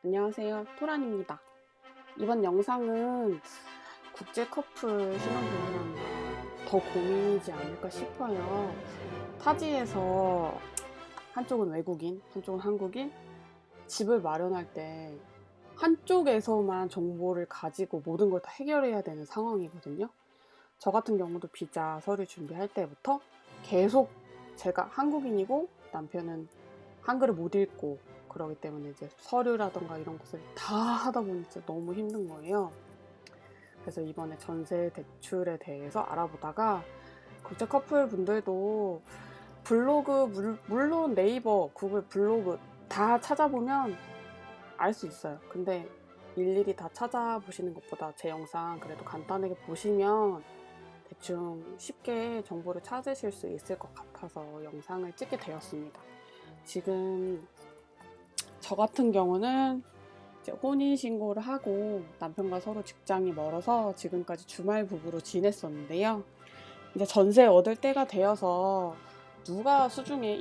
안녕하세요. 토란입니다. 이번 영상은 국제 커플 신혼부부라면 더 고민이지 않을까 싶어요. 타지에서 한쪽은 외국인, 한쪽은 한국인, 집을 마련할 때 한쪽에서만 정보를 가지고 모든 걸 다 해결해야 되는 상황이거든요. 저 같은 경우도 비자 서류 준비할 때부터 계속 제가 한국인이고 남편은 한글을 못 읽고 그러기 때문에 이제 서류라던가 이런 것을 다 하다 보니 진짜 너무 힘든 거예요. 그래서 이번에 전세 대출에 대해서 알아보다가 국제 커플 분들도 블로그, 물론 네이버, 구글 블로그 다 찾아보면 알 수 있어요. 근데 일일이 다 찾아보시는 것보다 제 영상 그래도 간단하게 보시면 대충 쉽게 정보를 찾으실 수 있을 것 같아서 영상을 찍게 되었습니다. 지금 저 같은 경우는 이제 혼인신고를 하고 남편과 서로 직장이 멀어서 지금까지 주말 부부로 지냈었는데요. 이제 전세 얻을 때가 되어서 누가 수중에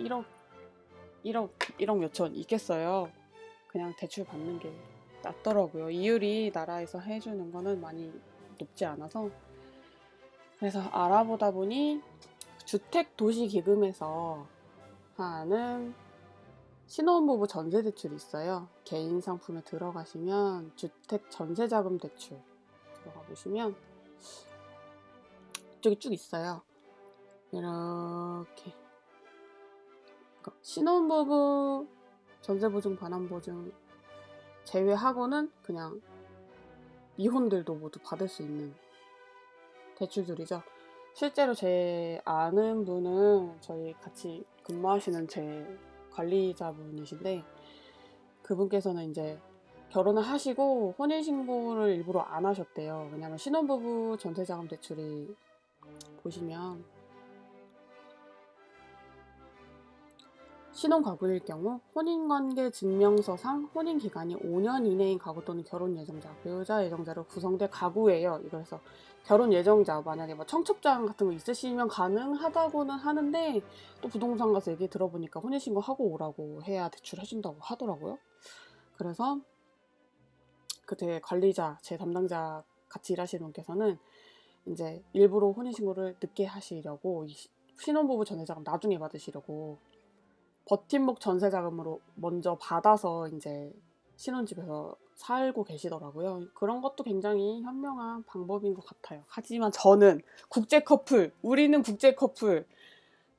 1억 몇천 있겠어요. 그냥 대출 받는 게 낫더라고요. 이율이 나라에서 해주는 거는 많이 높지 않아서. 그래서 알아보다 보니 주택도시기금에서 하는 신혼부부 전세대출이 있어요. 개인 상품에 들어가시면 주택 전세자금 대출 들어가 보시면 이쪽이 쭉 있어요. 이렇게 신혼부부 전세보증 반환보증 제외하고는 그냥 미혼들도 모두 받을 수 있는 대출들이죠. 실제로 제 아는 분은 저희 같이 근무하시는 제 관리자분이신데 그분께서는 이제 결혼을 하시고 혼인신고를 일부러 안 하셨대요. 왜냐면 신혼부부 전세자금 대출이 보시면 신혼가구일 경우 혼인관계 증명서상 혼인기간이 5년 이내인 가구 또는 결혼 예정자, 배우자 예정자로 구성될 가구예요. 그래서 결혼 예정자 만약에 뭐 청첩장 같은 거 있으시면 가능하다고는 하는데 또 부동산 가서 얘기 들어보니까 혼인신고 하고 오라고 해야 대출해준다고 하더라고요. 그래서 제 관리자, 제 담당자 같이 일하시는 분께서는 이제 일부러 혼인신고를 늦게 하시려고 신혼부부 전세자금 나중에 받으시려고 버팀목 전세자금으로 먼저 받아서 이제 신혼집에서 살고 계시더라고요. 그런 것도 굉장히 현명한 방법인 것 같아요. 하지만 저는 국제 커플, 우리는 국제 커플,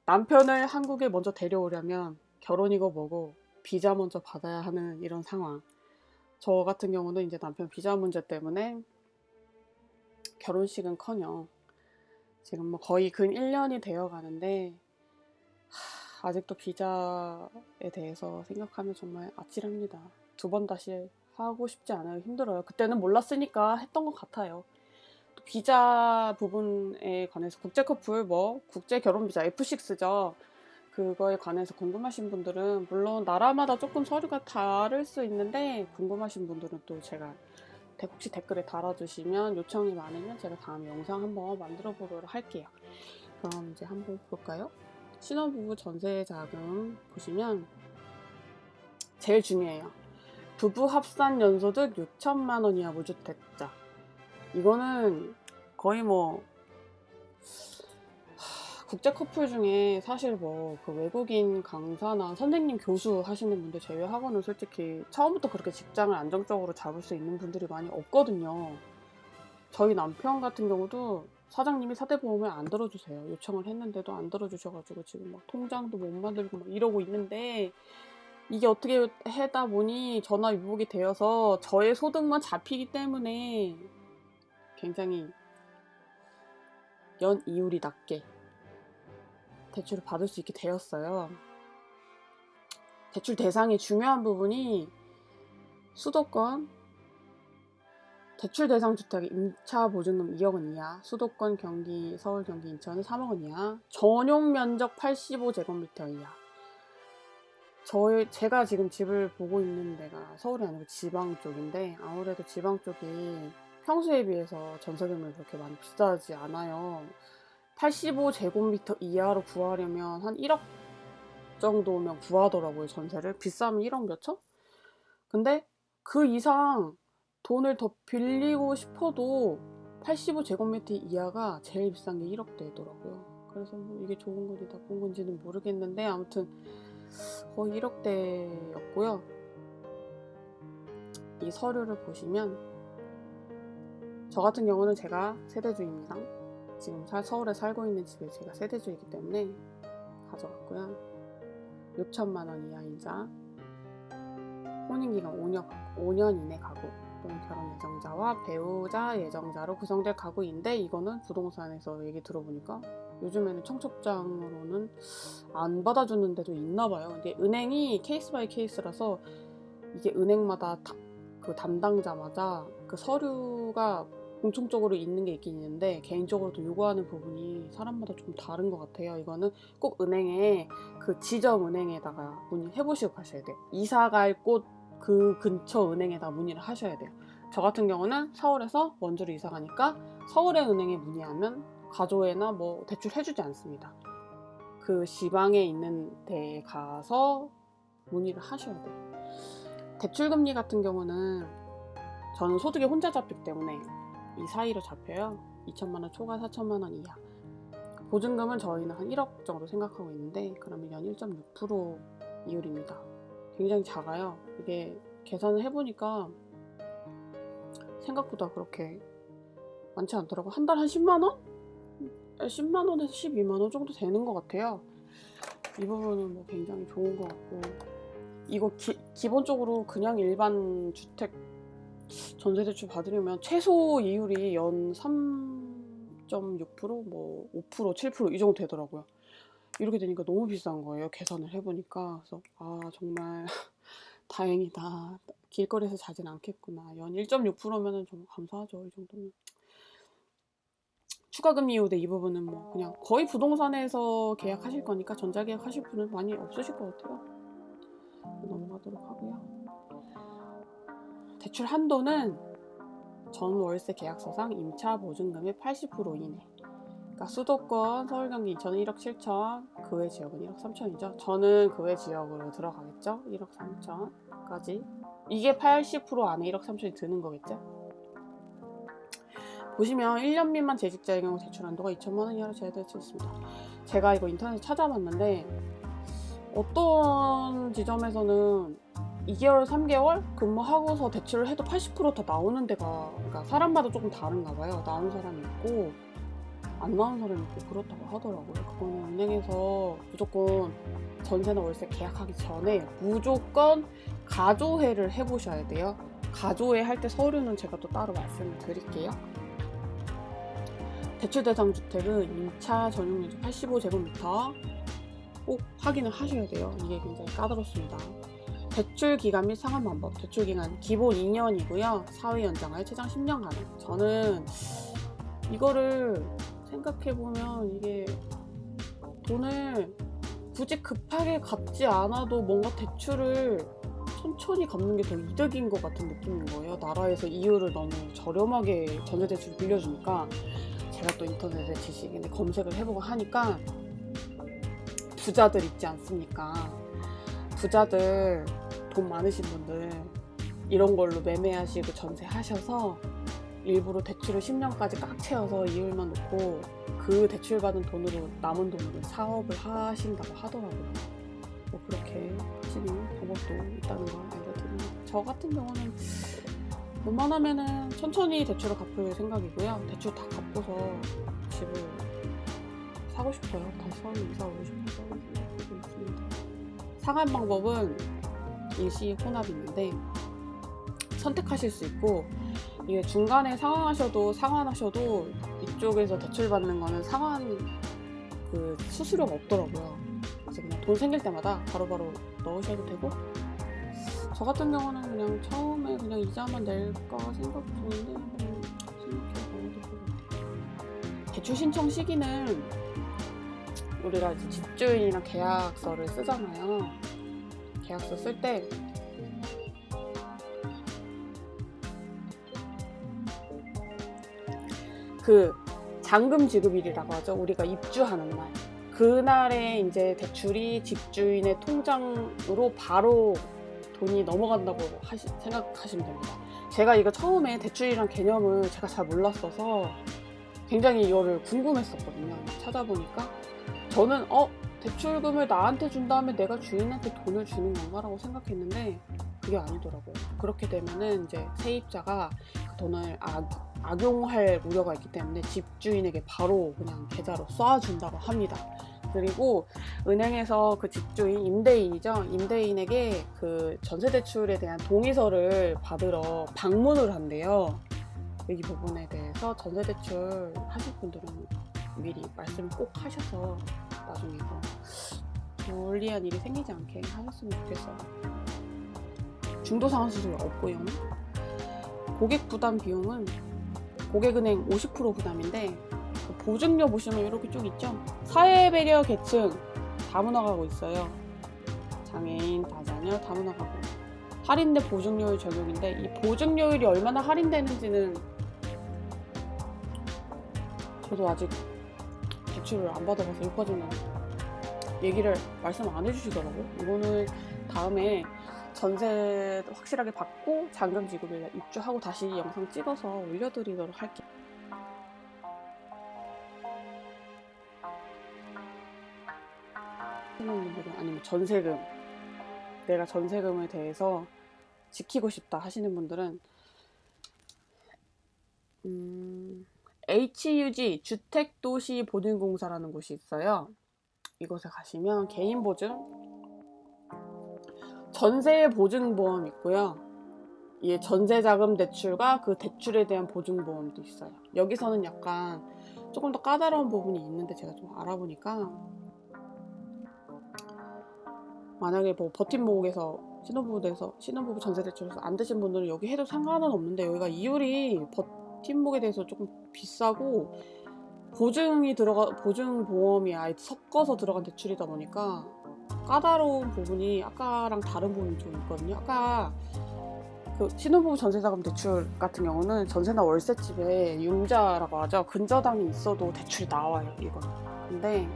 남편을 한국에 먼저 데려오려면 결혼이고 뭐고 비자 먼저 받아야 하는 이런 상황. 저 같은 경우는 이제 남편 비자 문제 때문에 결혼식은커녕 지금 뭐 거의 근 1년이 되어 가는데 아직도 비자에 대해서 생각하면 정말 아찔합니다. 2번 다시 하고 싶지 않아요. 힘들어요. 그때는 몰랐으니까 했던 것 같아요. 또 비자 부분에 관해서 국제 커플 국제 결혼 비자 F6죠. 그거에 관해서 궁금하신 분들은 물론 나라마다 조금 서류가 다를 수 있는데 궁금하신 분들은 또 제가 혹시 댓글에 달아주시면 요청이 많으면 제가 다음에 영상 한번 만들어 보도록 할게요. 그럼 이제 한번 볼까요? 신혼부부 전세자금 보시면 제일 중요해요. 부부 합산 연소득 6천만 원 이하 무주택자. 이거는 거의 국제 커플 중에 사실 그 외국인 강사나 선생님 교수 하시는 분들 제외하고는 솔직히 처음부터 그렇게 직장을 안정적으로 잡을 수 있는 분들이 많이 없거든요. 저희 남편 같은 경우도 사장님이 사대보험을 안 들어주세요. 요청을 했는데도 안 들어주셔가지고 지금 막 통장도 못 만들고 막 이러고 있는데 이게 어떻게 하다 보니 전화위복이 되어서 저의 소득만 잡히기 때문에 굉장히 연이율이 낮게 대출을 받을 수 있게 되었어요. 대출 대상의 중요한 부분이 수도권, 대출 대상 주택의 임차 보증금 2억 원 이하, 수도권 경기, 서울 경기 인천은 3억 원 이하, 전용 면적 85제곱미터 이하. 제가 지금 집을 보고 있는 데가 서울이 아니고 지방 쪽인데 아무래도 지방 쪽이 평수에 비해서 전세금이 그렇게 많이 비싸지 않아요. 85제곱미터 이하로 구하려면 한 1억 정도면 구하더라고요, 전세를. 비싸면 1억 몇천? 근데 그 이상 돈을 더 빌리고 싶어도 85제곱미터 이하가 제일 비싼 게 1억대더라고요. 그래서 뭐 이게 좋은 건지 나쁜 건지는 모르겠는데 아무튼 거의 1억대였고요. 이 서류를 보시면 저 같은 경우는 제가 세대주입니다. 지금 서울에 살고 있는 집에 제가 세대주이기 때문에 가져갔고요. 6천만 원 이하 이자, 혼인기간 5년 이내 가구 또는 결혼 예정자와 배우자 예정자로 구성될 가구인데, 이거는 부동산에서 얘기 들어보니까 요즘에는 청첩장으로는 안 받아주는 데도 있나 봐요. 근데 은행이 케이스 바이 케이스라서 이게 은행마다 그 담당자마다 그 서류가 공통적으로 있는 게 있긴 있는데 개인적으로도 요구하는 부분이 사람마다 좀 다른 것 같아요. 이거는 꼭 은행에 그 지점 은행에다가 문의해 보시고 가셔야 돼요. 이사 갈 곳 그 근처 은행에다 문의를 하셔야 돼요. 저 같은 경우는 서울에서 원주로 이사 가니까 서울의 은행에 문의하면 가조회나 뭐 대출 해주지 않습니다. 그 지방에 있는 데에 가서 문의를 하셔야 돼요. 대출금리 같은 경우는 저는 소득이 혼자 잡히기 때문에 이 사이로 잡혀요. 2천만 원 초과 4천만 원 이하. 보증금은 저희는 한 1억 정도 생각하고 있는데 그러면 연 1.6% 이율입니다. 굉장히 작아요. 이게 계산을 해보니까 생각보다 그렇게 많지 않더라고요. 한 달 한 10만 원? 10만 원에서 12만 원 정도 되는 것 같아요. 이 부분은 뭐 굉장히 좋은 것 같고, 이거 기본적으로 그냥 일반 주택 전세대출 받으려면 최소 이율이 연 3.6%, 뭐 5%, 7% 이 정도 되더라고요. 이렇게 되니까 너무 비싼 거예요. 계산을 해보니까. 그래서 아 정말 다행이다. 길거리에서 자진 않겠구나. 연 1.6%면은 좀 감사하죠. 이 정도면. 추가금리 이후에 이 부분은 뭐 그냥 거의 부동산에서 계약하실 거니까 전자계약 하실 분은 많이 없으실 것 같아요. 넘어가도록 하고요. 대출 한도는 전 월세 계약서상 임차 보증금의 80% 이내. 그러니까 수도권, 서울, 경기 인천은 1억 7천, 그 외 지역은 1억 3천이죠. 저는 그 외 지역으로 들어가겠죠. 1억 3천까지. 이게 80% 안에 1억 3천이 드는 거겠죠. 보시면 1년 미만 재직자의 경우 대출 한도가 2천만 원 이하로 제한될 수 있습니다. 제가 이거 인터넷에 찾아봤는데 어떤 지점에서는 2개월, 3개월 근무하고서 대출을 해도 80% 다 나오는 데가, 그러니까 사람마다 조금 다른가 봐요. 나온 사람이 있고 안 나온 사람이 있고 그렇다고 하더라고요. 그거는 은행에서 무조건 전세나 월세 계약하기 전에 무조건 가조회를 해보셔야 돼요. 가조회 할 때 서류는 제가 또 따로 말씀을 드릴게요. 대출 대상 주택은 임차 전용 면적 85제곱미터 꼭 확인을 하셔야 돼요. 이게 굉장히 까다롭습니다. 대출 기간 및 상환 방법. 대출 기간 기본 2년이고요. 사후 연장하여 최장 10년 가능. 저는 이거를 생각해보면 이게 돈을 굳이 급하게 갚지 않아도 뭔가 대출을 천천히 갚는 게 더 이득인 것 같은 느낌인 거예요. 나라에서 이율을 너무 저렴하게 전세대출을 빌려주니까. 제가 또 인터넷에 지식인에 검색을 해보고 하니까 부자들 있지 않습니까? 부자들, 돈 많으신 분들 이런 걸로 매매하시고 전세하셔서 일부러 대출을 10년까지 꽉 채워서 이율만 놓고 그 대출받은 돈으로 남은 돈으로 사업을 하신다고 하더라고요. 뭐 그렇게 하시는 방법도 있다는 걸 알려드립니다. 저 같은 경우는 웬만하면은 천천히 대출을 갚을 생각이고요. 대출 다 갚고서 집을 사고 싶어요. 다시 서울에 이사 오고 싶어서 생각하고 있습니다. 상환 방법은 일시 혼합이 있는데 선택하실 수 있고, 이게 중간에 상환하셔도 이쪽에서 대출 받는 거는 상환 그 수수료가 없더라고요. 그래서 그냥 돈 생길 때마다 바로바로 넣으셔도 되고, 저 같은 경우는 그냥 처음에 그냥 이자만 낼까 생각 중인데 한번 생각해봐도 좋을 것 같아요. 대출 신청 시기는 우리가 이제 집주인이랑 계약서를 쓰잖아요. 계약서 쓸 때 그 잔금 지급일이라고 하죠. 우리가 입주하는 날. 그날에 이제 대출이 집주인의 통장으로 바로 돈이 넘어간다고 생각하시면 됩니다. 제가 이거 처음에 대출이란 개념을 제가 잘 몰랐어서 굉장히 이거를 궁금했었거든요. 찾아보니까 저는 대출금을 나한테 준 다음에 내가 주인한테 돈을 주는 건가라고 생각했는데 그게 아니더라고요. 그렇게 되면은 이제 세입자가 그 돈을 악용할 우려가 있기 때문에 집주인에게 바로 그냥 계좌로 쏴준다고 합니다. 그리고 은행에서 그 집주인, 임대인이죠. 임대인에게 그 전세대출에 대한 동의서를 받으러 방문을 한대요. 이 부분에 대해서 전세대출 하실 분들은 미리 말씀을 꼭 하셔서 나중에 불리한 일이 생기지 않게 하셨으면 좋겠어요. 중도상환 수수료 없고요. 고객 부담 비용은 고객은행 50% 부담인데 그 보증료 보시면 이렇게 쭉 있죠. 사회배려 계층 다문화가구 있어요. 장애인, 다자녀 다문화가구. 할인된 보증료율 적용인데 이 보증료율이 얼마나 할인되는지는 저도 아직 대출을 안 받아봐서 여기까지는 얘기를 말씀 안 해주시더라고요. 이거는 다음에 전세 확실하게 받고 잔금 지급일 입주하고 다시 영상 찍어서 올려드리도록 할게요. 신혼분들은 아니면 전세금, 내가 전세금에 대해서 지키고 싶다 하시는 분들은 HUG 주택도시보증공사라는 곳이 있어요. 이곳에 가시면 개인보증, 전세보증보험 있고요. 이 전세자금 대출과 그 대출에 대한 보증보험도 있어요. 여기서는 약간 조금 더 까다로운 부분이 있는데 제가 좀 알아보니까 만약에 뭐 버팀목에서 신혼부부 전세대출에서 안 되신 분들은 여기 해도 상관은 없는데 여기가 이율이 버팀목에 대해서 조금 비싸고 보증보험이 아예 섞어서 들어간 대출이다 보니까 까다로운 부분이 아까랑 다른 부분이 좀 있거든요. 아까 그 신혼부부 전세자금 대출 같은 경우는 전세나 월세집에 융자라고 하죠. 근저당이 있어도 대출이 나와요, 이건. 근데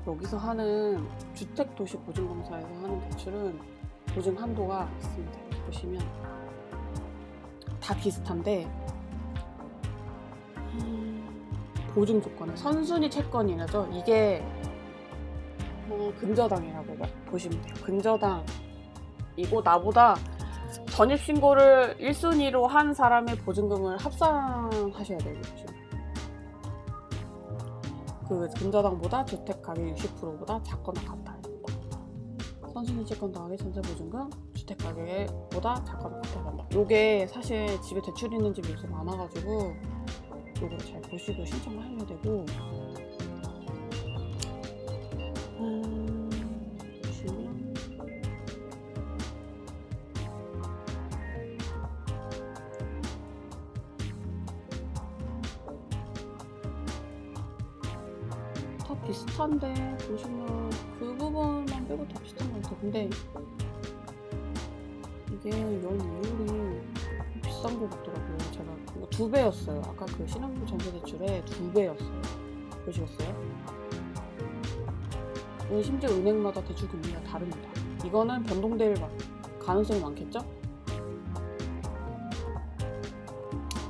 여기서 하는 주택도시보증공사에서 하는 대출은 보증 한도가 있습니다. 여기 보시면 다 비슷한데 보증 조건은 선순위 채권이라죠. 이게 근저당이라고 보시면 돼요. 근저당이고 나보다 전입신고를 1순위로 한 사람의 보증금을 합산하셔야 돼요. 보시면. 그 근저당보다 주택가격 60%보다 작거나 같아요. 선순위 채권 더하기 전세보증금 주택가격보다 작거나 같아야 한다. 요게 사실 집에 대출 있는 집이 요새 많아가지고 요거를 잘 보시고 신청을 하셔야 되고 보시면 다 비슷한데 보시면 그 부분만 빼고 다 비슷한 것 같아요. 근데 이게 연 이율이 비싼 것 같더라고요. 제가 2배였어요. 아까 그 신혼부부 전세대출에 2배였어요. 보시겠어요? 심지어 은행마다 대출 금리가 다릅니다. 이거는 변동될 가능성이 많겠죠?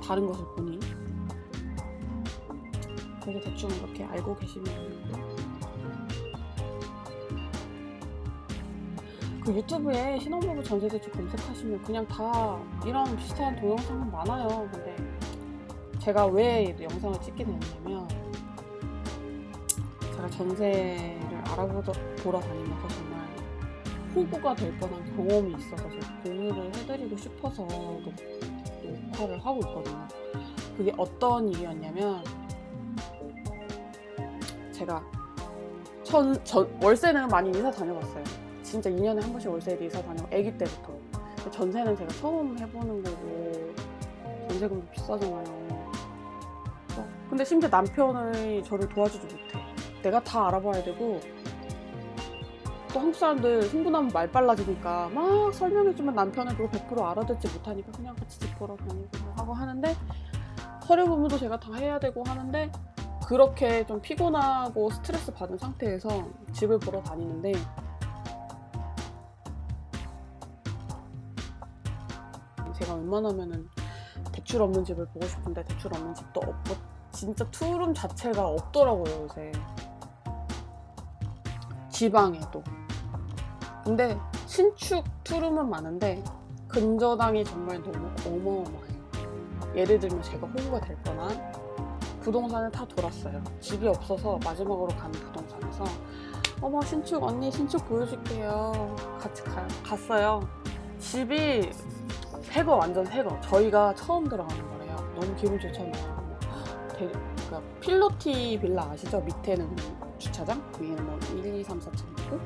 다른 것을 보니. 그래서 대충 이렇게 알고 계시면 되고요. 그 유튜브에 신혼부부 전세대출 검색하시면 그냥 다 이런 비슷한 동영상은 많아요. 근데 제가 왜 영상을 찍게 됐냐면 제가 전세를 알아보러 다니면서 정말 호구가 될 뻔한 경험이 있어서 제가 공유를 해드리고 싶어서 녹화를 하고 있거든요. 그게 어떤 일이었냐면 제가 월세는 많이 이사 다녀봤어요. 진짜 2년에 한 번씩 월세에 이사 다녀고 아기 때부터. 전세는 제가 처음 해보는 거고 전세금도 비싸잖아요. 근데 심지어 남편이 저를 도와주지 못해. 내가 다 알아봐야 되고 또 한국 사람들 흥분하면 말 빨라지니까 막 설명해주면 남편은 그거 100% 알아듣지 못하니까 그냥 같이 집 보러 다니고 하고 하는데 서류 부분도 제가 다 해야 되고 하는데 그렇게 좀 피곤하고 스트레스 받은 상태에서 집을 보러 다니는데 제가 웬만하면은 대출 없는 집을 보고 싶은데 대출 없는 집도 없고 진짜 투룸 자체가 없더라고요 요새 지방에도. 근데 신축 투룸은 많은데 근저당이 정말 너무 어마어마해요. 예를 들면 제가 호구가 될 뻔한 부동산을 다 돌았어요. 집이 없어서 마지막으로 가는 부동산에서 어머 신축 언니 신축 보여줄게요. 같이 갔어요. 집이 새거 완전 새거. 저희가 처음 들어가는 거래요. 너무 기분 좋잖아요. 그러니까 필로티 빌라 아시죠? 밑에는 주차장, 위에는 뭐 1, 2, 3, 4층 있고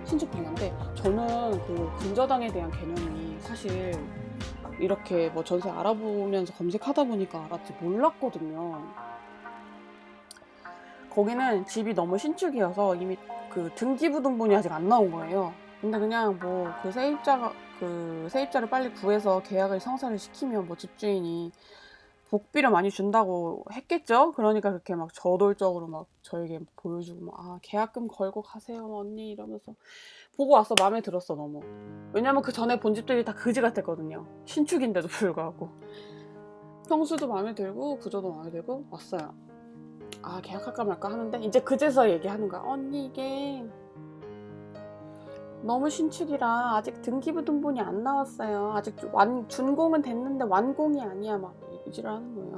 신축 빌라인데 저는 그 근저당에 대한 개념이 사실 이렇게 뭐 전세 알아보면서 검색하다 보니까 알았지 몰랐거든요. 거기는 집이 너무 신축이어서 이미 그 등기부등본이 아직 안 나온 거예요. 근데 그냥 뭐 그 세입자를 빨리 구해서 계약을 성사를 시키면 뭐 집주인이 복비를 많이 준다고 했겠죠? 그러니까 그렇게 막 저돌적으로 막 저에게 보여주고 막 아 계약금 걸고 가세요 언니 이러면서 보고 왔어. 마음에 들었어 너무. 왜냐면 그 전에 본 집들이 다 그지 같았거든요. 신축인데도 불구하고 평수도 마음에 들고 구조도 마음에 들고 왔어요. 아 계약할까 말까 하는데 이제 그제서 얘기하는 거야. 언니 이게 너무 신축이라 아직 등기부등본이 안 나왔어요. 아직 준공은 됐는데 완공이 아니야. 막 이지를 하는 거예요.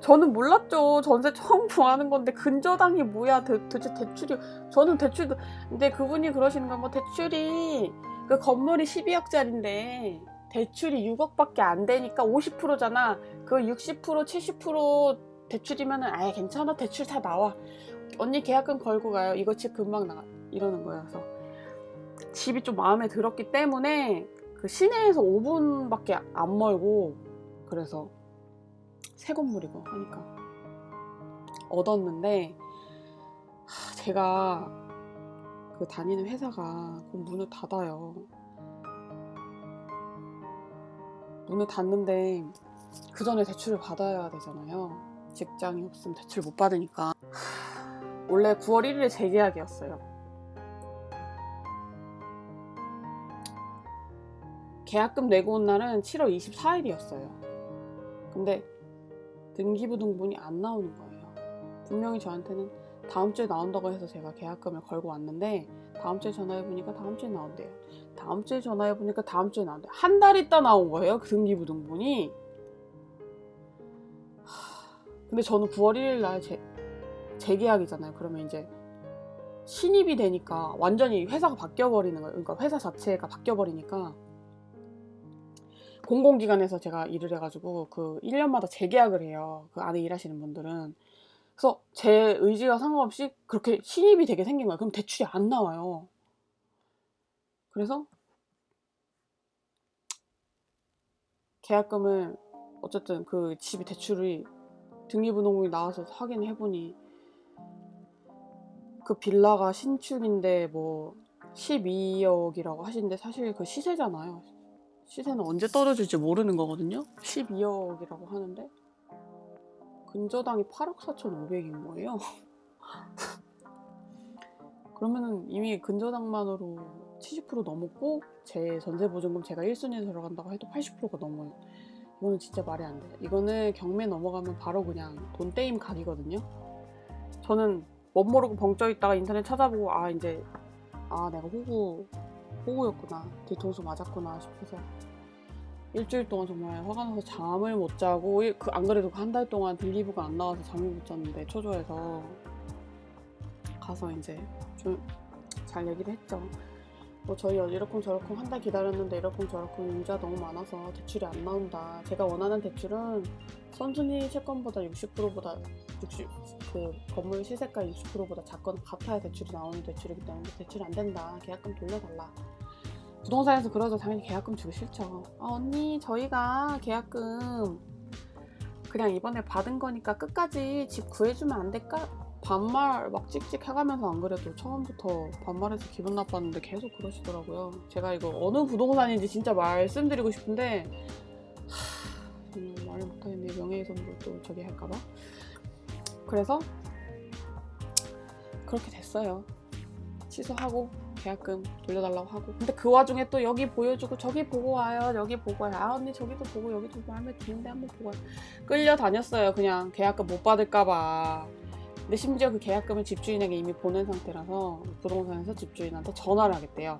저는 몰랐죠. 전세 처음 구하는 건데 근저당이 뭐야 도대체 대출이. 저는 대출도 근데 그분이 그러시는 건 뭐 대출이 그 건물이 12억짜리인데 대출이 6억밖에 안 되니까 50%잖아. 그 60% 70% 대출이면은 아예 괜찮아 대출 다 나와. 언니 계약금 걸고 가요. 이거 집 금방 나가. 이러는 거예요. 그래서 집이 좀 마음에 들었기 때문에 그 시내에서 5분밖에 안 멀고 그래서 새 건물이고 하니까 얻었는데 제가 그 다니는 회사가 문을 닫아요. 문을 닫는데 그 전에 대출을 받아야 되잖아요. 직장이 없으면 대출 못 받으니까. 원래 9월 1일에 재계약이었어요. 계약금 내고 온 날은 7월 24일이었어요. 근데 등기부등본이 안 나오는 거예요. 분명히 저한테는 다음 주에 나온다고 해서 제가 계약금을 걸고 왔는데 다음 주에 전화해보니까 다음 주에 나온대요. 다음 주에 전화해보니까 다음 주에 나온대요. 한 달 있다 나온 거예요. 그 등기부등본이. 근데 저는 9월 1일 날 재계약이잖아요. 그러면 이제 신입이 되니까 완전히 회사가 바뀌어버리는 거예요. 그러니까 회사 자체가 바뀌어버리니까 공공기관에서 제가 일을 해가지고 그 1년마다 재계약을 해요. 그 안에 일하시는 분들은. 그래서 제 의지와 상관없이 그렇게 신입이 되게 생긴 거예요. 그럼 대출이 안 나와요. 그래서 계약금을 어쨌든 그 집이 대출이 등기부등본이 나와서 확인을 해보니 그 빌라가 신축인데 뭐 12억이라고 하시는데 사실 그 시세잖아요. 시세는 언제 떨어질지 모르는 거거든요. 12억이라고 하는데 근저당이 8억 4,500인 거예요. 그러면은 이미 근저당만으로 70% 넘었고 제 전세보증금 제가 1순위에 들어간다고 해도 80%가 넘어요. 이거는 진짜 말이 안 돼요. 이거는 경매 넘어가면 바로 그냥 돈 떼임 각이거든요. 저는 멋 모르고 벙쪄 있다가 인터넷 찾아보고 내가 호구였구나. 뒤통수 맞았구나 싶어서 일주일 동안 정말 화가 나서 잠을 못 자고 안 그래도 한 달 동안 등기부가 안 나와서 잠을 못 잤는데 초조해서 가서 이제 좀 잘 얘기를 했죠. 뭐 저희 이러쿵저러쿵 한 달 기다렸는데 이러쿵저러쿵 문제가 너무 많아서 대출이 안 나온다. 제가 원하는 대출은 선순위 채권보다 60%보다 그 건물 시세가 60%보다 작건 같아야 대출이 나오는 대출이기 때문에 대출이 안 된다. 계약금 돌려달라. 부동산에서 그러죠. 당연히 계약금 주기 싫죠. 언니 저희가 계약금 그냥 이번에 받은 거니까 끝까지 집 구해주면 안 될까? 반말 막 찍찍 해가면서 안 그래도 처음부터 반말해서 기분 나빴는데 계속 그러시더라고요. 제가 이거 어느 부동산인지 진짜 말씀드리고 싶은데 말을 못하겠네. 명예훼손도 또 저기 할까봐. 그래서 그렇게 됐어요. 취소하고 계약금 돌려달라고 하고, 근데 그 와중에 또 여기 보여주고 저기 보고 와요, 여기 보고 와요, 아 언니 저기도 보고 여기도 마음에 드는데 한번 보고 와요. 끌려다녔어요. 그냥 계약금 못 받을까봐. 근데 심지어 그 계약금을 집주인에게 이미 보낸 상태라서 부동산에서 집주인한테 전화를 하겠대요.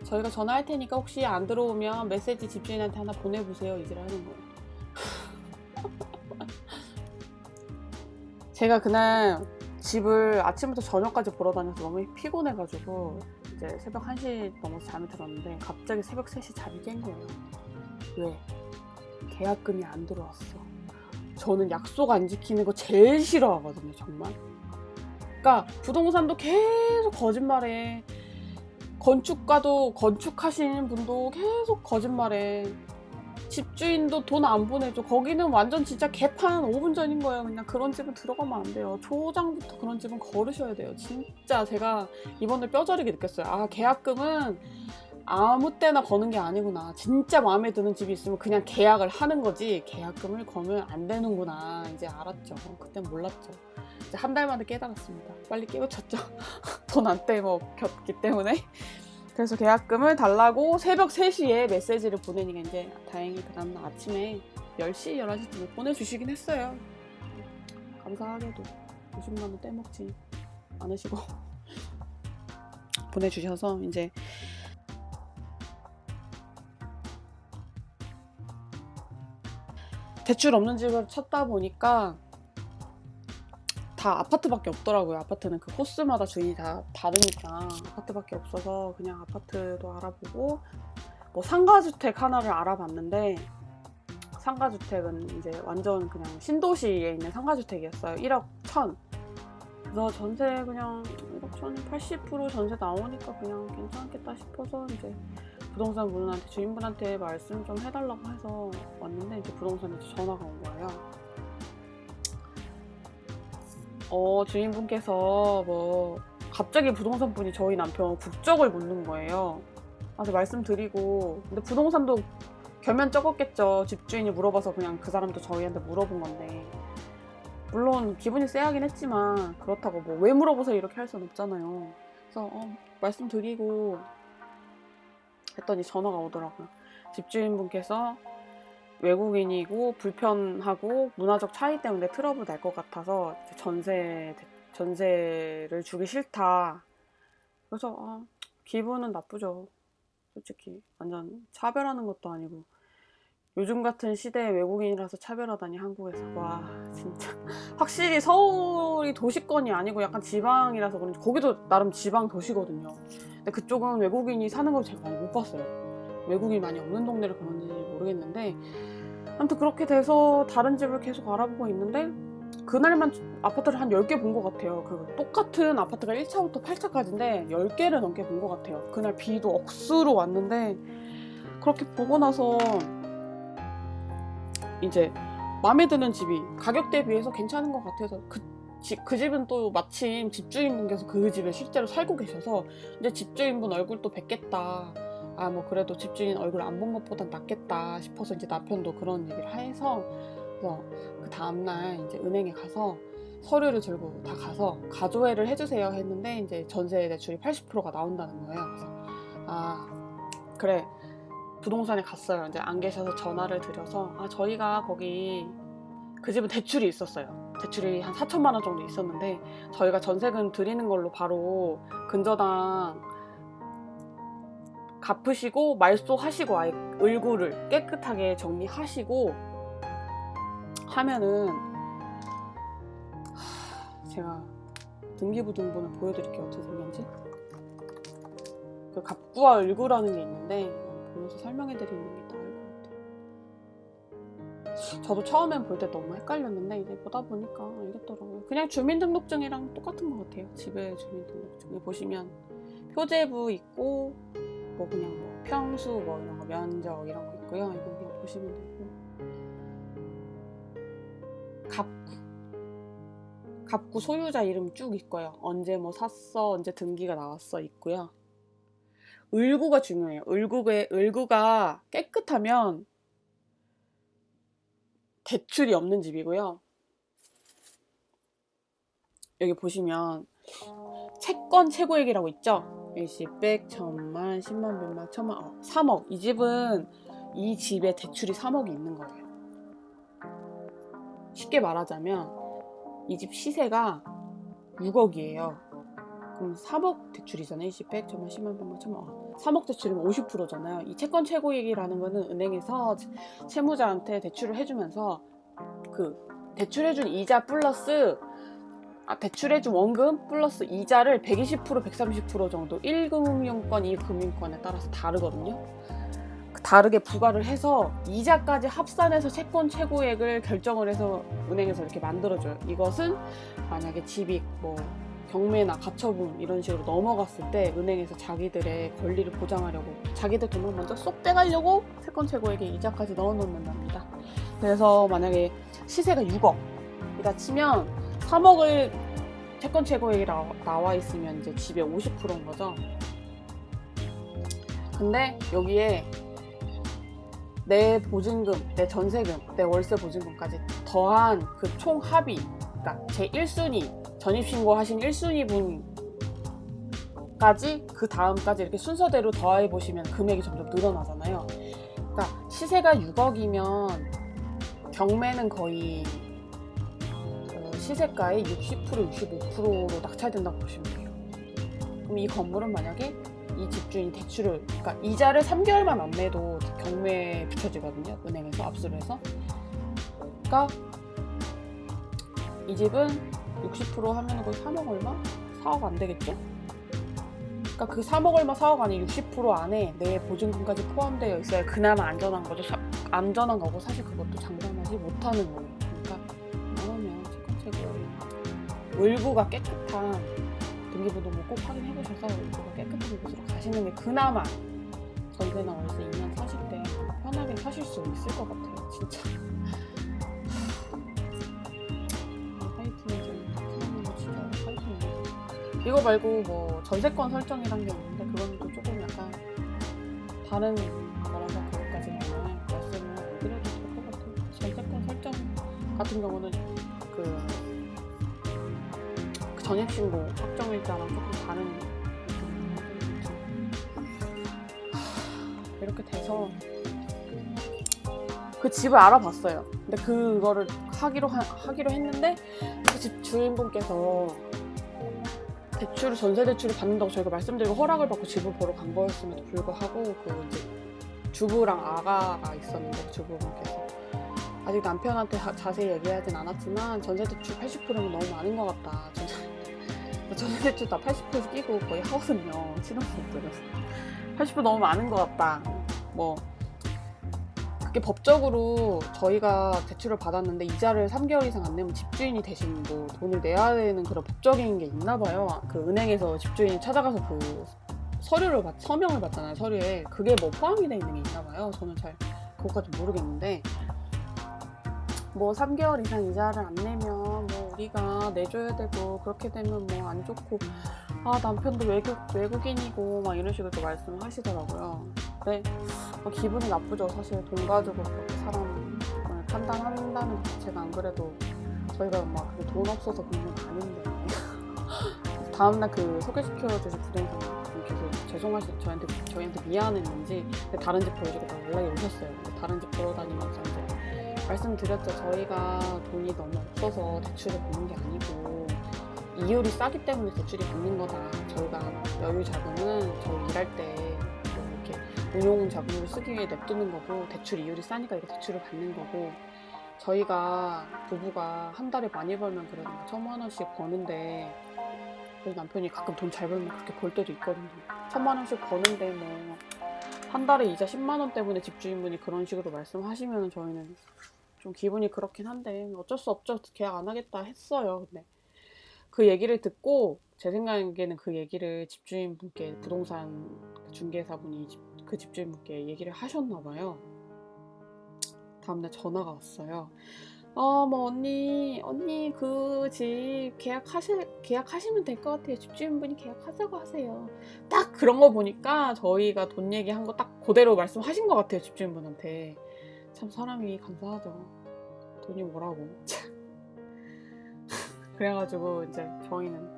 저희가 전화할 테니까 혹시 안 들어오면 메시지 집주인한테 하나 보내보세요, 이지를 하는 거예요. 제가 그날 집을 아침부터 저녁까지 보러 다녀서 너무 피곤해가지고 이제 새벽 1시 넘어서 잠이 들었는데 갑자기 새벽 3시 잠이 깬 거예요. 왜? 계약금이 안 들어왔어. 저는 약속 안 지키는 거 제일 싫어하거든요, 정말. 그러니까 부동산도 계속 거짓말해. 건축가도, 건축하시는 분도 계속 거짓말해. 집주인도 돈 안 보내줘. 거기는 완전 진짜 개판 5분 전인 거예요. 그냥 그런 집은 들어가면 안 돼요. 초장부터 그런 집은 거르셔야 돼요. 진짜 제가 이번에 뼈저리게 느꼈어요. 아, 계약금은 아무 때나 거는 게 아니구나. 진짜 마음에 드는 집이 있으면 그냥 계약을 하는 거지 계약금을 거면 안 되는구나. 이제 알았죠. 그땐 몰랐죠. 이제 한 달 만에 깨달았습니다. 빨리 깨우쳤죠. 돈 안 떼먹혔기 때문에. 그래서 계약금을 달라고 새벽 3시에 메시지를 보내니까 이제 다행히 그 다음날 아침에 10시, 11시쯤에 보내주시긴 했어요. 감사하게도 50만원 떼먹지 않으시고 보내주셔서 이제 대출 없는 집을 찾다 보니까 다 아파트밖에 없더라고요. 아파트는 그 호수마다 주인이 다 다르니까 아파트밖에 없어서 그냥 아파트도 알아보고 뭐 상가주택 하나를 알아봤는데 상가주택은 이제 완전 그냥 신도시에 있는 상가주택이었어요. 1억 1천. 그래서 전세 그냥 1억 1천에 80% 전세 나오니까 그냥 괜찮겠다 싶어서 이제 부동산 분한테 주인분한테 말씀 좀 해달라고 해서 왔는데 이제 부동산에서 전화가 온 거예요. 주인분께서 뭐 갑자기 부동산 분이 저희 남편 국적을 묻는 거예요. 그래서 말씀드리고, 근데 부동산도 결면 적었겠죠. 집주인이 물어봐서 그냥 그 사람도 저희한테 물어본 건데, 물론 기분이 쎄하긴 했지만 그렇다고 뭐 왜 물어보세요 이렇게 할 순 없잖아요. 그래서 말씀드리고 했더니 전화가 오더라고요. 집주인분께서 외국인이고 불편하고 문화적 차이 때문에 트러블 날 것 같아서 전세를 주기 싫다. 그래서 기분은 나쁘죠. 솔직히 완전 차별하는 것도 아니고 요즘 같은 시대에 외국인이라서 차별하다니 한국에서. 와 진짜 확실히 서울이 도시권이 아니고 약간 지방이라서 그런지 거기도 나름 지방 도시거든요. 근데 그쪽은 외국인이 사는 걸 제가 많이 못 봤어요. 외국인이 많이 없는 동네를 그런지 모르겠는데 아무튼 그렇게 돼서 다른 집을 계속 알아보고 있는데 그날만 아파트를 한 10개 본 것 같아요. 그 똑같은 아파트가 1차부터 8차까지인데 10개를 넘게 본 것 같아요. 그날 비도 억수로 왔는데 그렇게 보고 나서 이제 마음에 드는 집이 가격 대비해서 괜찮은 것 같아서 그 집은 또 마침 집주인분께서 그 집에 실제로 살고 계셔서 이제 집주인분 얼굴도 뵙겠다. 뭐 그래도 집주인 얼굴 안 본 것보단 낫겠다 싶어서 이제 남편도 그런 얘기를 해서 그래서 그 다음날 이제 은행에 가서 서류를 들고 다 가서 가조회를 해주세요 했는데 이제 전세 대출이 80%가 나온다는 거예요. 그래서 그래 부동산에 갔어요. 이제 안 계셔서 전화를 드려서 저희가 거기 그 집은 대출이 있었어요. 대출이 한 4천만 원 정도 있었는데 저희가 전세금 드리는 걸로 바로 근저당 갚으시고 말소하시고 아예 을구를 깨끗하게 정리하시고 하면은 제가 등기부등본을 보여드릴게요. 어떻게 생겼는지. 그 갑구와 을구라는 게 있는데 보면서 설명해드리는 게 나을 것 같아요. 저도 처음엔 볼 때 너무 헷갈렸는데 이제 보다 보니까 알겠더라고요. 그냥 주민등록증이랑 똑같은 것 같아요. 집에 주민등록증 보시면 표제부 있고 뭐 그냥 뭐 평수 뭐 이런 거 면적 이런 거 있고요. 이거 그냥 보시면 되고 갑구 소유자 이름 쭉 있고요. 언제 뭐 샀어, 언제 등기가 나왔어 있고요. 을구가 중요해요. 을구가 깨끗하면 대출이 없는 집이고요. 여기 보시면 채권 최고액이라고 있죠. 일시, 백, 천만, 10만, 100만, 1000만, 3억. 이 집은 이 집에 대출이 3억이 있는 거예요. 쉽게 말하자면 이 집 시세가 6억이에요. 그럼 3억 대출이잖아요. 일시, 백, 천만, 10만, 100만, 1000만. 3억 대출이면 50%잖아요. 이 채권 최고액이라는 거는 은행에서 채무자한테 대출을 해주면서 그 대출해준 이자 플러스 대출해준 원금 플러스 이자를 120%, 130% 정도 1금융권, 2금융권에 따라서 다르거든요. 다르게 부과를 해서 이자까지 합산해서 채권 최고액을 결정을 해서 은행에서 이렇게 만들어줘요. 이것은 만약에 집이 뭐 경매나 가처분 이런 식으로 넘어갔을 때 은행에서 자기들의 권리를 보장하려고 자기들 돈을 먼저 쏙 떼가려고 채권 최고액에 이자까지 넣어놓는답니다. 그래서 만약에 시세가 6억이다 치면 3억을 채권 최고액이 나와 있으면 이제 집의 50%인 거죠. 근데 여기에 내 보증금, 내 전세금, 내 월세 보증금까지 더한 그 총 합의, 그러니까 제 1순위 전입신고 하신 1순위 분까지 그 다음까지 이렇게 순서대로 더해 보시면 금액이 점점 늘어나잖아요. 그러니까 시세가 6억이면 경매는 거의 시세가의 60%, 65%로 낙찰된다고 보시면 돼요. 그럼 이 건물은 만약에 이 집주인이 대출을, 그러니까 이자를 3개월만 안 내도 경매에 붙여지거든요. 은행에서 압수를 해서. 그러니까 이 집은 60% 하면 거의 3억 얼마? 4억 안 되겠죠? 그러니까 그 3억 얼마, 4억 안에 60% 안에 내 보증금까지 포함되어 있어야 그나마 안전한 거죠. 안전한 거고 사실 그것도 장담하지 못하는 거예요. 그러니까 그러면 채권 최고 월구가 깨끗한 등기부등본 꼭 확인해 보셔서 월구가 깨끗한 곳으로 가시는 게 그나마 전세나 월세 2년 사실 때 편하게 사실 수 있을 것 같아요. 진짜. 이거 말고 뭐 전세권 설정이란 게 있는데 그건 또 조금 약간 다른 거라서 그것까지는 말씀을 못 드려도 될 것 같아요. 전세권 설정 같은 경우는 그 전입신고 확정일자랑 조금 다른 이렇게 돼서 그 집을 알아봤어요. 근데 그거를 하기로 했는데 그 집 주인분께서 전세 대출을 받는다고 저희가 말씀드리고 허락을 받고 집을 보러 간 거였음에도 불구하고 그 이제 주부랑 아가가 있었는데 주부분께서 아직 남편한테 자세히 얘기하진 않았지만 전세 대출 80%는 너무 많은 것 같다. 전세 대출 다 80% 끼고 거의 하거든요. 신혼부부들은 80% 너무 많은 것 같다. 뭐 그게 법적으로 저희가 대출을 받았는데 이자를 3개월 이상 안 내면 집주인이 대신 뭐 돈을 내야 되는 그런 법적인 게 있나 봐요. 그 은행에서 집주인이 찾아가서 그 서명을 받잖아요. 서류에 그게 뭐 포함이 돼 있는 게 있나 봐요. 저는 잘 그것까지 모르겠는데 뭐 3개월 이상 이자를 안 내면 뭐 우리가 내줘야 되고 그렇게 되면 뭐 안 좋고 남편도 외국인이고 막 이런 식으로 또 말씀을 하시더라고요. 근데 기분이 나쁘죠. 사실 돈 가지고 그렇게 사람을 판단한다는 자체가 안 그래도 저희가 막 돈 없어서 그런 건 아닌데 다음날 그 소개시켜주신 부동산 분께서 저희한테 미안했는지 다른 집 보여주겠다고 연락이 오셨어요. 다른 집 보러 다니면서 이제 말씀드렸죠. 저희가 돈이 너무 없어서 대출을 받는 게 아니고 이율이 싸기 때문에 대출이 받는 거다. 저희가 여유 자금은 저희 일할 때 이렇게 운용 자금으로 쓰기 위해 냅두는 거고 대출 이율이 싸니까 이렇게 대출을 받는 거고 저희가 부부가 한 달에 많이 벌면 그래도 1,000만 원씩 버는데 저희 남편이 가끔 돈 잘 벌면 그렇게 벌 때도 있거든요. 1,000만 원씩 버는데 뭐 한 달에 이자 10만 원 때문에 집주인분이 그런 식으로 말씀하시면 저희는 좀 기분이 그렇긴 한데 어쩔 수 없죠. 계약 안 하겠다 했어요. 근데 그 얘기를 듣고 제 생각에는 그 얘기를 집주인분께 부동산 중개사분이 그 집주인분께 얘기를 하셨나 봐요. 다음날 전화가 왔어요. 뭐 언니 그 집 계약하시면 될 것 같아요. 집주인분이 계약하자고 하세요. 딱 그런 거 보니까 저희가 돈 얘기한 거 딱 그대로 말씀하신 것 같아요. 집주인분한테. 참 사람이 감사하죠. 돈이 뭐라고. 그래가지고 이제 저희는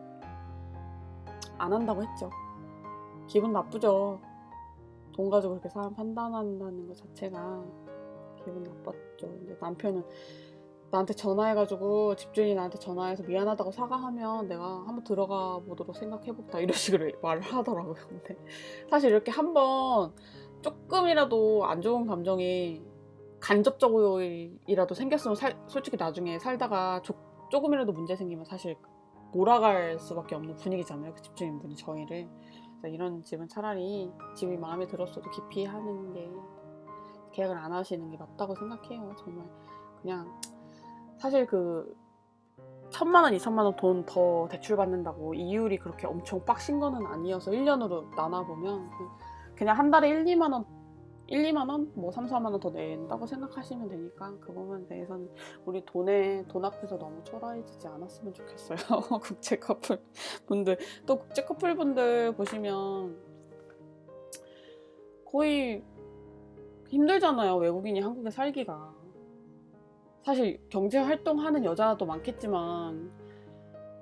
안 한다고 했죠. 기분 나쁘죠. 돈 가지고 그렇게 사람 판단한다는 것 자체가 기분 나빴죠. 이제 남편은 나한테 전화해가지고 집주인이 나한테 전화해서 미안하다고 사과하면 내가 한번 들어가 보도록 생각해볼까 이런 식으로 말을 하더라고요. 근데 사실 이렇게 한번 조금이라도 안 좋은 감정이 간접적으로라도 생겼으면 솔직히 나중에 살다가 조금이라도 문제 생기면 사실 몰아갈 수밖에 없는 분위기잖아요. 그 집주인분이 저희를. 그래서 이런 집은 차라리 집이 마음에 들었어도 기피하는 게, 계약을 안 하시는 게 맞다고 생각해요. 정말 그냥 사실 그 1,000만 원, 2천만 원 돈 더 대출 받는다고 이율이 그렇게 엄청 빡신 거는 아니어서 1년으로 나눠보면 그냥 한 달에 1, 2만 원, 뭐 3, 4만 원 더 낸다고 생각하시면 되니까 그 부분에 대해서는 우리 돈 앞에서 너무 초라해지지 않았으면 좋겠어요. 국제 커플 분들, 또 국제 커플 분들 보시면 거의 힘들잖아요. 외국인이 한국에 살기가. 사실 경제 활동하는 여자도 많겠지만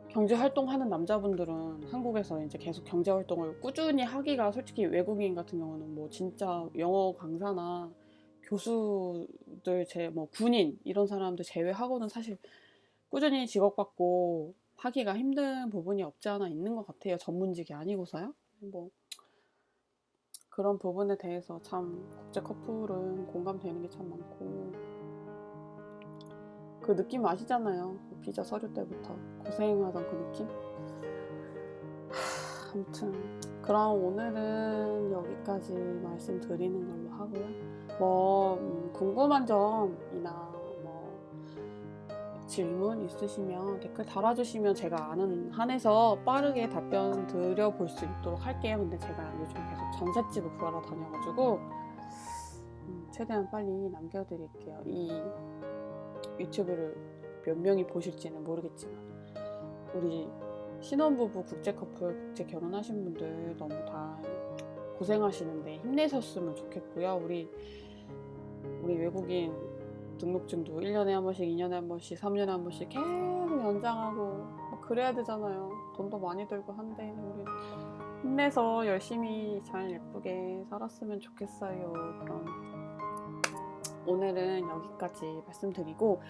경제 활동하는 남자분들은 한국에서 이제 계속 경제 활동을 꾸준히 하기가, 솔직히 외국인 같은 경우는 뭐 진짜 영어 강사나 교수들, 뭐 군인 이런 사람들 제외하고는 사실 꾸준히 직업받고 하기가 힘든 부분이 없지 않아 있는 것 같아요. 전문직이 아니고서요. 뭐 그런 부분에 대해서 참 국제 커플은 공감되는 게 참 많고, 그 느낌 아시잖아요. 비자 서류 때부터 고생하던 그 느낌. 아무튼 그럼 오늘은 여기까지 말씀드리는 걸로 하고요. 뭐 궁금한 점이나 뭐 질문 있으시면 댓글 달아주시면 제가 아는 한에서 빠르게 답변 드려볼 수 있도록 할게요. 근데 제가 요즘 계속 전셋집을 구하러 다녀가지고 최대한 빨리 남겨드릴게요. 이 유튜브를 몇 명이 보실지는 모르겠지만 우리 신혼부부, 국제 커플, 국제 결혼하신 분들 너무 다 고생하시는데 힘내셨으면 좋겠고요. 우리 외국인 등록증도 1년에 한 번씩, 2년에 한 번씩, 3년에 한 번씩 계속 연장하고 뭐 그래야 되잖아요. 돈도 많이 들고 한데 우리 힘내서 열심히 잘 예쁘게 살았으면 좋겠어요. 그럼 오늘은 여기까지 말씀드리고,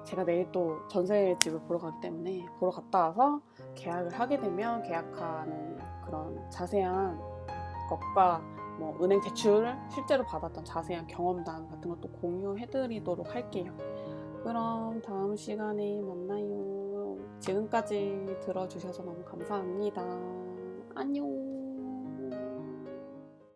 제가 내일 또 전세집을 보러 가기 때문에 보러 갔다 와서 계약을 하게 되면 계약하는 그런 자세한 것과 뭐 은행 대출을 실제로 받았던 자세한 경험담 같은 것도 공유해드리도록 할게요. 그럼 다음 시간에 만나요. 지금까지 들어주셔서 너무 감사합니다. 안녕.